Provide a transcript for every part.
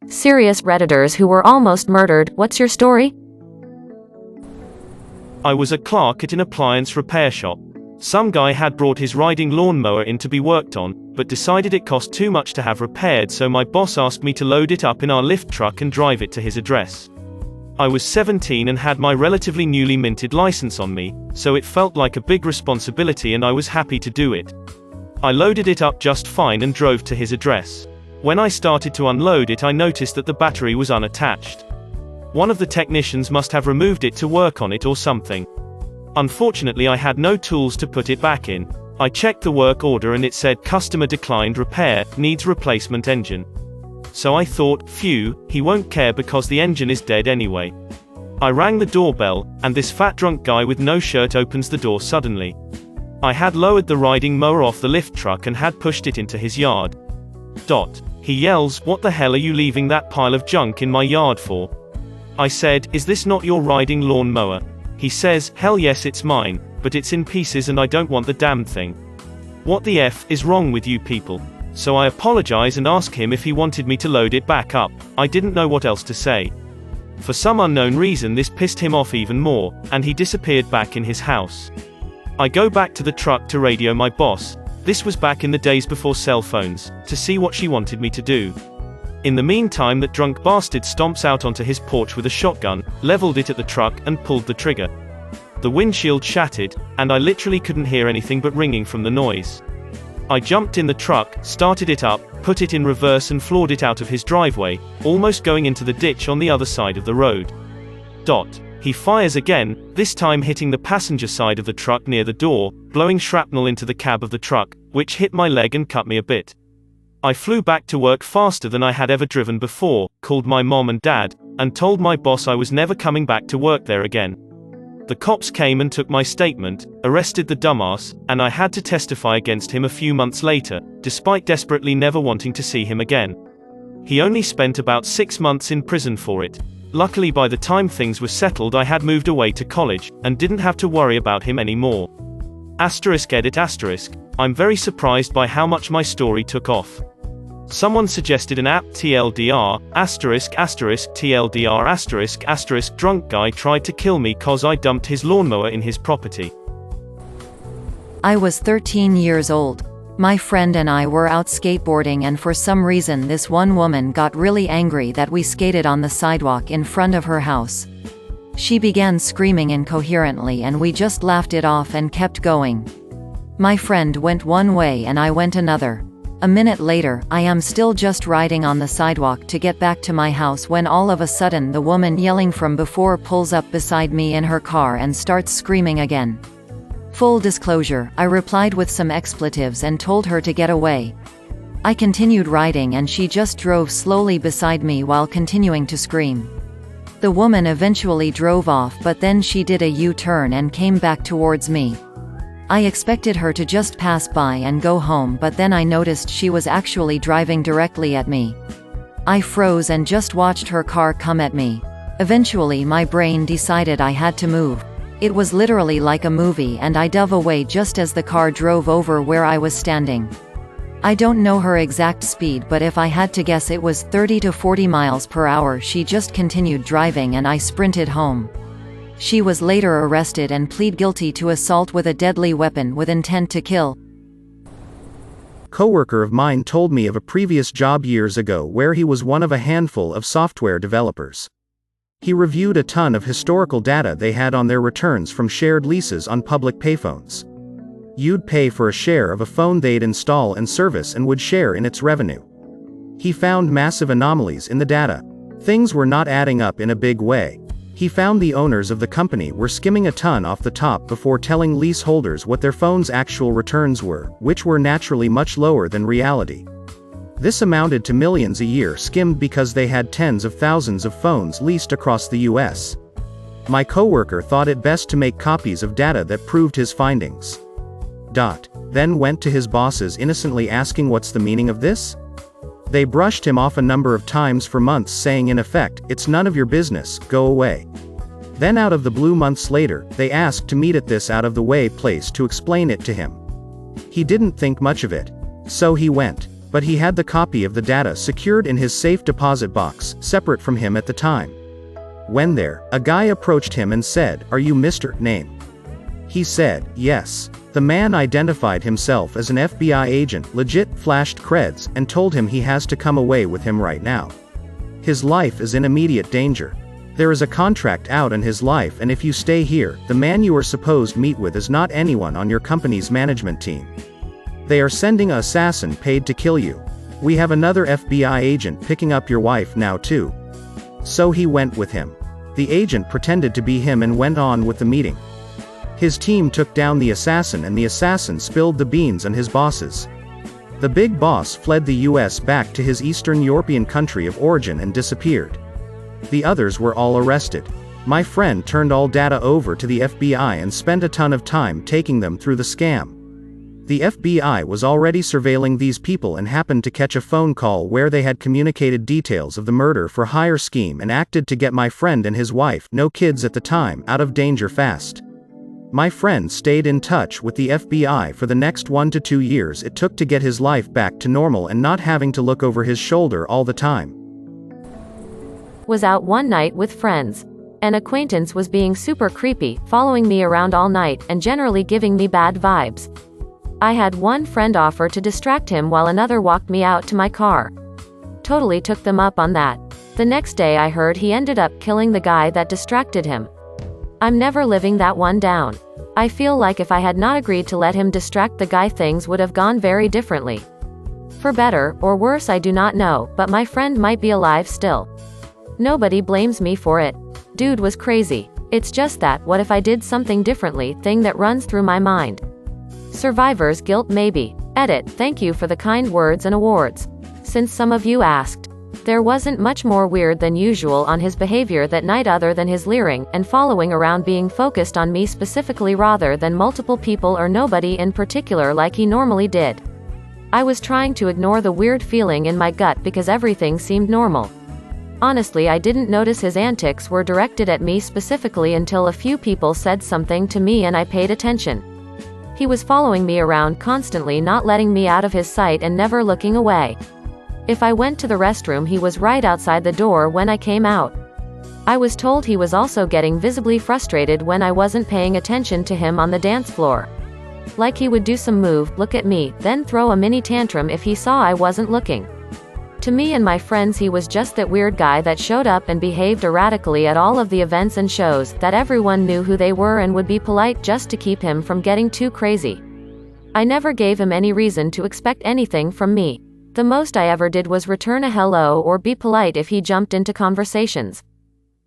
Serious Redditors who were almost murdered, what's your story? I was a clerk at an appliance repair shop. Some guy had brought his riding lawnmower in to be worked on, but decided it cost too much to have repaired, so my boss asked me to load it up in our lift truck and drive it to his address. I was 17 and had my relatively newly minted license on me, so it felt like a big responsibility and I was happy to do it. I loaded it up just fine and drove to his address. When I started to unload it, I noticed that the battery was unattached. One of the technicians must have removed it to work on it or something. Unfortunately, I had no tools to put it back in. I checked the work order and it said customer declined repair, needs replacement engine. So I thought, phew, he won't care because the engine is dead anyway. I rang the doorbell, and this fat drunk guy with no shirt opens the door suddenly. I had lowered the riding mower off the lift truck and had pushed it into his yard. He yells, "What the hell are you leaving that pile of junk in my yard for?" I said, "Is this not your riding lawn mower?" He says, "Hell yes, it's mine, but it's in pieces and I don't want the damn thing. What the F is wrong with you people?" So I apologize and ask him if he wanted me to load it back up. I didn't know what else to say. For some unknown reason, this pissed him off even more, and he disappeared back in his house. I go back to the truck to radio my boss, this was back in the days before cell phones, to see what she wanted me to do. In the meantime, that drunk bastard stomps out onto his porch with a shotgun, leveled it at the truck, and pulled the trigger. The windshield shattered, and I literally couldn't hear anything but ringing from the noise. I jumped in the truck, started it up, put it in reverse and floored it out of his driveway, almost going into the ditch on the other side of the road. He fires again, this time hitting the passenger side of the truck near the door, blowing shrapnel into the cab of the truck, which hit my leg and cut me a bit. I flew back to work faster than I had ever driven before, called my mom and dad, and told my boss I was never coming back to work there again. The cops came and took my statement, arrested the dumbass, and I had to testify against him a few months later, despite desperately never wanting to see him again. He only spent about 6 months in prison for it. Luckily, by the time things were settled, I had moved away to college, and didn't have to worry about him anymore. *edit**. I'm very surprised by how much my story took off. Someone suggested an app, TLDR, *TLDR**, drunk guy tried to kill me cause I dumped his lawnmower in his property. I was 13 years old. My friend and I were out skateboarding, and for some reason this one woman got really angry that we skated on the sidewalk in front of her house. She began screaming incoherently and we just laughed it off and kept going. My friend went one way and I went another. A minute later, I am still just riding on the sidewalk to get back to my house when all of a sudden the woman yelling from before pulls up beside me in her car and starts screaming again. Full disclosure, I replied with some expletives and told her to get away. I continued riding and she just drove slowly beside me while continuing to scream. The woman eventually drove off, but then she did a U-turn and came back towards me. I expected her to just pass by and go home, but then I noticed she was actually driving directly at me. I froze and just watched her car come at me. Eventually my brain decided I had to move. It was literally like a movie and I dove away just as the car drove over where I was standing. I don't know her exact speed, but if I had to guess it was 30 to 40 miles per hour. She just continued driving and I sprinted home. She was later arrested and plead guilty to assault with a deadly weapon with intent to kill. Coworker of mine told me of a previous job years ago where he was one of a handful of software developers. He reviewed a ton of historical data they had on their returns from shared leases on public payphones. You'd pay for a share of a phone they'd install and service and would share in its revenue. He found massive anomalies in the data. Things were not adding up in a big way. He found the owners of the company were skimming a ton off the top before telling leaseholders what their phone's actual returns were, which were naturally much lower than reality. This amounted to millions a year skimmed because they had tens of thousands of phones leased across the US. My coworker thought it best to make copies of data that proved his findings. Then went to his bosses innocently asking what's the meaning of this? They brushed him off a number of times for months, saying in effect, "It's none of your business, go away." Then out of the blue months later, they asked to meet at this out-of-the-way place to explain it to him. He didn't think much of it. So he went. But he had the copy of the data secured in his safe deposit box, separate from him at the time. When there, a guy approached him and said, "Are you Mr. Name?" He said, "Yes." The man identified himself as an FBI agent, legit, flashed creds, and told him he has to come away with him right now. His life is in immediate danger. There is a contract out in his life, and if you stay here, the man you are supposed to meet with is not anyone on your company's management team. They are sending an assassin paid to kill you. We have another FBI agent picking up your wife now too. So he went with him. The agent pretended to be him and went on with the meeting. His team took down the assassin and the assassin spilled the beans on his bosses. The big boss fled the US back to his Eastern European country of origin and disappeared. The others were all arrested. My friend turned all data over to the FBI and spent a ton of time taking them through the scam. The FBI was already surveilling these people and happened to catch a phone call where they had communicated details of the murder for hire scheme and acted to get my friend and his wife, no kids at the time, out of danger fast. My friend stayed in touch with the FBI for the next 1 to 2 years it took to get his life back to normal and not having to look over his shoulder all the time. Was out one night with friends. An acquaintance was being super creepy, following me around all night, and generally giving me bad vibes. I had one friend offer to distract him while another walked me out to my car. Totally took them up on that. The next day I heard he ended up killing the guy that distracted him. I'm never living that one down. I feel like if I had not agreed to let him distract the guy, things would have gone very differently. For better, or worse, I do not know, but my friend might be alive still. Nobody blames me for it. Dude was crazy. It's just that, what if I did something differently, thing that runs through my mind. Survivor's guilt maybe. Edit, thank you for the kind words and awards. Since some of you asked. There wasn't much more weird than usual on his behavior that night other than his leering and following around, being focused on me specifically rather than multiple people or nobody in particular like he normally did. I was trying to ignore the weird feeling in my gut because everything seemed normal. Honestly, I didn't notice his antics were directed at me specifically until a few people said something to me and I paid attention. He was following me around constantly, not letting me out of his sight and never looking away. If I went to the restroom, he was right outside the door when I came out. I was told he was also getting visibly frustrated when I wasn't paying attention to him on the dance floor. Like he would do some move, look at me, then throw a mini tantrum if he saw I wasn't looking. To me and my friends, he was just that weird guy that showed up and behaved erratically at all of the events and shows, that everyone knew who they were and would be polite just to keep him from getting too crazy. I never gave him any reason to expect anything from me. The most I ever did was return a hello or be polite if he jumped into conversations.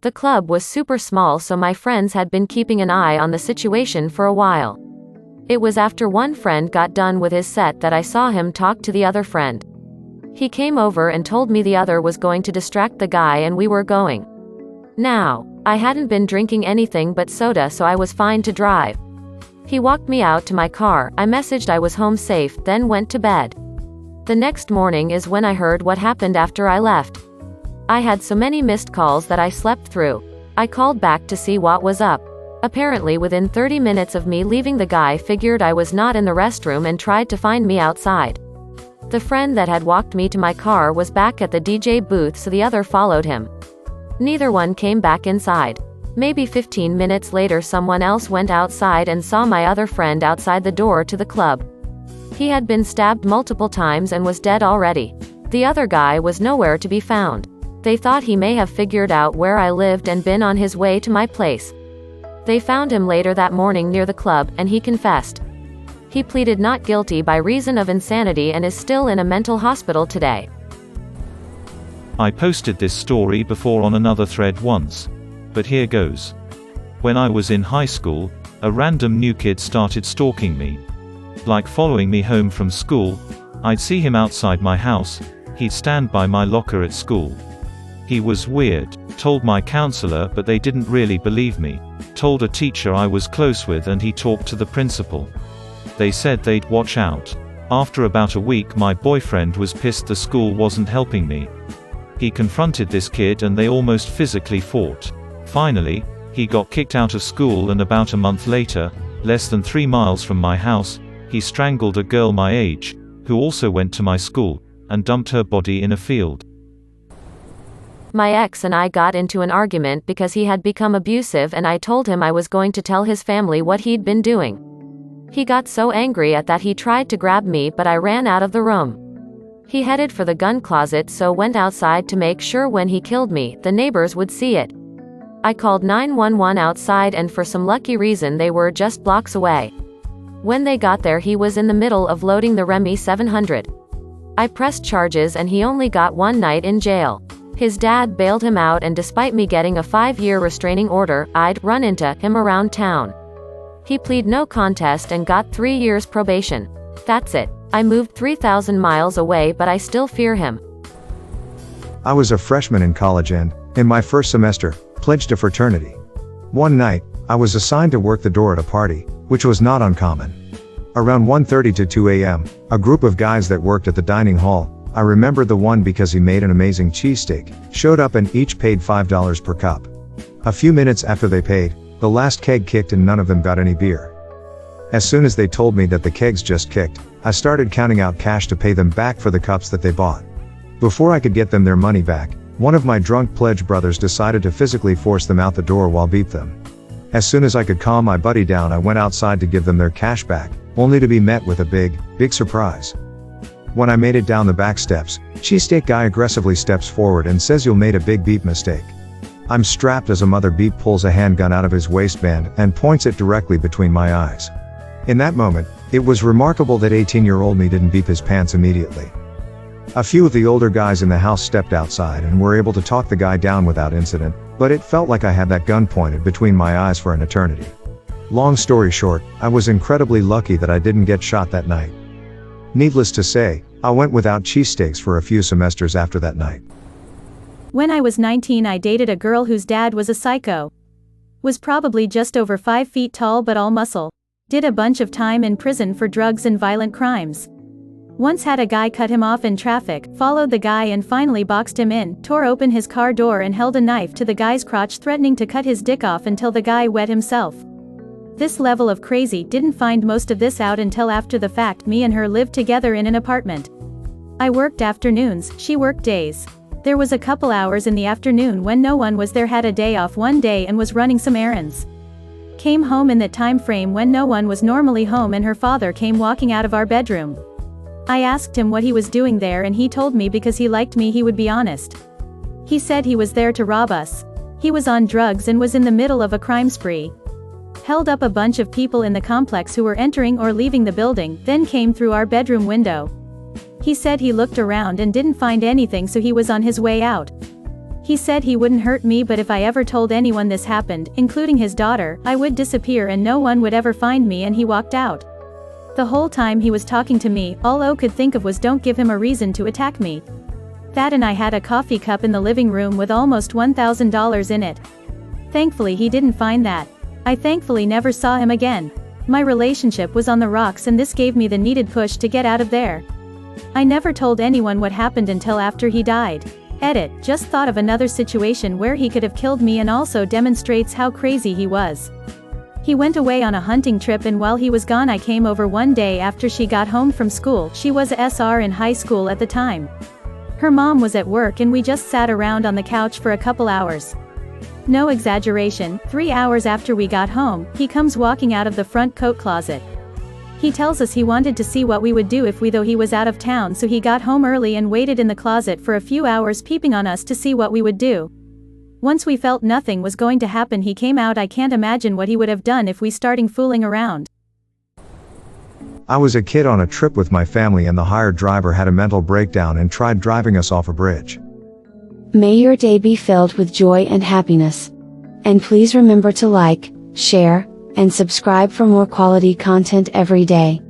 The club was super small, so my friends had been keeping an eye on the situation for a while. It was after one friend got done with his set that I saw him talk to the other friend. He came over and told me the other was going to distract the guy and we were going. Now, I hadn't been drinking anything but soda, so I was fine to drive. He walked me out to my car, I messaged I was home safe, then went to bed. The next morning is when I heard what happened after I left. I had so many missed calls that I slept through. I called back to see what was up. Apparently within 30 minutes of me leaving, the guy figured I was not in the restroom and tried to find me outside. The friend that had walked me to my car was back at the DJ booth, so the other followed him. Neither one came back inside. Maybe 15 minutes later someone else went outside and saw my other friend outside the door to the club. He had been stabbed multiple times and was dead already. The other guy was nowhere to be found. They thought he may have figured out where I lived and been on his way to my place. They found him later that morning near the club, and he confessed. He pleaded not guilty by reason of insanity and is still in a mental hospital today. I posted this story before on another thread once. But here goes. When I was in high school, a random new kid started stalking me. Like following me home from school. I'd see him outside my house, he'd stand by my locker at school. He was weird. Told my counselor, but they didn't really believe me. Told a teacher I was close with, and he talked to the principal. They said they'd watch out. After about a week, my boyfriend was pissed the school wasn't helping me. He confronted this kid and they almost physically fought. Finally, he got kicked out of school, and about a month later, less than 3 miles from my house, he strangled a girl my age, who also went to my school. and dumped her body in a field. My ex and I got into an argument because he had become abusive and I told him I was going to tell his family what he'd been doing. He got so angry at that he tried to grab me but I ran out of the room. He headed for the gun closet so went outside to make sure when he killed me, the neighbors would see it. I called 911 outside and for some lucky reason they were just blocks away. When they got there he was in the middle of loading the Remy 700. I pressed charges and he only got 1 night in jail. His dad bailed him out and despite me getting a 5-year restraining order, I'd run into him around town. He pleaded no contest and got 3 years probation. That's it. I moved 3,000 miles away but I still fear him. I was a freshman in college and, in my first semester, pledged to fraternity. One night, I was assigned to work the door at a party, which was not uncommon. Around 1:30 to 2 a.m., a group of guys that worked at the dining hall, I remember the one because he made an amazing cheesesteak, showed up and each paid $5 per cup. A few minutes after they paid, the last keg kicked and none of them got any beer. As soon as they told me that the kegs just kicked, I started counting out cash to pay them back for the cups that they bought. Before I could get them their money back, one of my drunk pledge brothers decided to physically force them out the door while beat them. As soon as I could calm my buddy down I went outside to give them their cash back, only to be met with a big surprise. When I made it down the back steps, cheesesteak guy aggressively steps forward and says, "You made a big beep mistake." I'm strapped as a mother beep pulls a handgun out of his waistband and points it directly between my eyes. In that moment, it was remarkable that 18-year-old me didn't beep his pants immediately. A few of the older guys in the house stepped outside and were able to talk the guy down without incident, but it felt like I had that gun pointed between my eyes for an eternity. Long story short, I was incredibly lucky that I didn't get shot that night. Needless to say, I went without cheesesteaks for a few semesters after that night. When I was 19 I dated a girl whose dad was a psycho. Was probably just over 5 feet tall but all muscle. Did a bunch of time in prison for drugs and violent crimes. Once had a guy cut him off in traffic, followed the guy and finally boxed him in, tore open his car door and held a knife to the guy's crotch threatening to cut his dick off until the guy wet himself. This level of crazy didn't find most of this out until after the fact. Me and her lived together in an apartment. I worked afternoons, she worked days. There was a couple hours in the afternoon when no one was there, had a day off one day and was running some errands. Came home in that time frame when no one was normally home and her father came walking out of our bedroom. I asked him what he was doing there and he told me because he liked me he would be honest. He said he was there to rob us. He was on drugs and was in the middle of a crime spree. Held up a bunch of people in the complex who were entering or leaving the building, then came through our bedroom window. He said he looked around and didn't find anything so he was on his way out. He said he wouldn't hurt me but if I ever told anyone this happened, including his daughter, I would disappear and no one would ever find me, and he walked out. The whole time he was talking to me, all I could think of was don't give him a reason to attack me. That and I had a coffee cup in the living room with almost $1,000 in it. Thankfully he didn't find that. I thankfully never saw him again. My relationship was on the rocks and this gave me the needed push to get out of there. I never told anyone what happened until after he died. Edit, just thought of another situation where he could have killed me and also demonstrates how crazy he was. He went away on a hunting trip and while he was gone I came over one day after she got home from school. She was a SR in high school at the time. Her mom was at work and we just sat around on the couch for a couple hours. No exaggeration, 3 hours after we got home, he comes walking out of the front coat closet. He tells us he wanted to see what we would do if though he was out of town, so he got home early and waited in the closet for a few hours peeping on us to see what we would do. Once we felt nothing was going to happen he came out. I can't imagine what he would have done if we started fooling around. I was a kid on a trip with my family and the hired driver had a mental breakdown and tried driving us off a bridge. May your day be filled with joy and happiness. And please remember to like, share, and subscribe for more quality content every day.